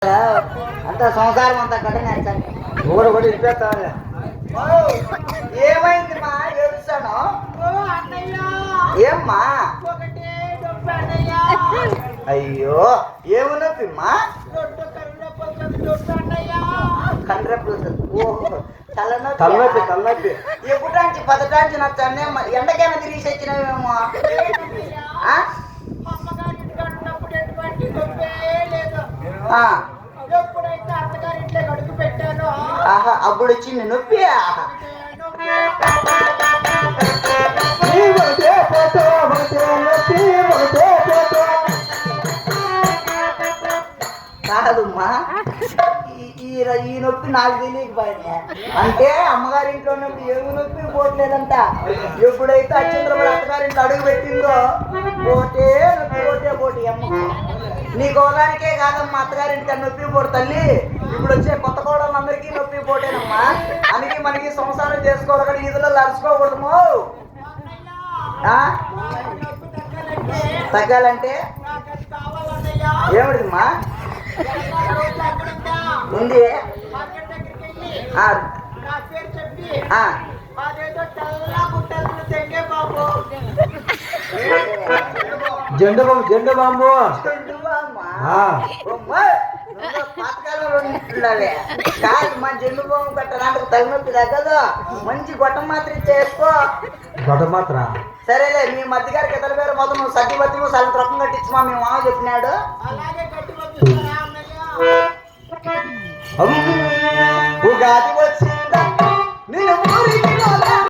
అంత సంసారం అంతా కట్టిన ఒకటి ఇచ్చేస్తాను. ఏమైంది మా ఏడుస్తాను ఏమ్మా? అయ్యో ఏమి నొప్పి మా? కండ్రపు తలనొప్పి తలనొప్పి ఎప్పుడాంచి పదటాంచి నచ్చానే ఎండకైనా తిరిగి వచ్చినావేమో. ఎప్పుడైతే అత్తగారింట్లో గడుపు పెట్టానో ఆహా అప్పుడు వచ్చింది నొప్పి. కాదమ్మా ఈ నొప్పి నాకు తెలియకపోయినా అంటే అమ్మగారింట్లో నొప్పి ఏమి నొప్పి పోవట్లేదంట. ఎప్పుడైతే అచ్చింద్రమల అత్తగారింట్లో అడుగు పెట్టిందో పోతే నొప్పి పోతే పోటీ అమ్మ. నీ కోలానికే కాదమ్మా అత్తగారింటికి నొప్పి పోడు తల్లి. ఇప్పుడు వచ్చే కొత్త కోడలందరికీ నొప్పి పోటేనమ్మా. అందుకే మనకి సంసారం చేసుకోవాలి కానీ ఈదులో అరుచుకోకూడదు. తగ్గాలంటే ఏమిటిమ్మా ఉంది? జెండు బాంబు జెండు బాంబు పాతకాలంలో కాదు మా జెండు బాంబు కట్టడానికి తగినొప్పి తగ్గదు. మంచి గొట్టం మాత్రం చేసుకో. గొట్ట మాత్ర సరేలే మీ మధ్యగారికి ఇతర పేరు మొదలు నువ్వు సగ్గి బతి సగం రొక్కం కట్టించమా మీ మామ చెప్పినాడు. ఉగాది వచ్చిందా నేను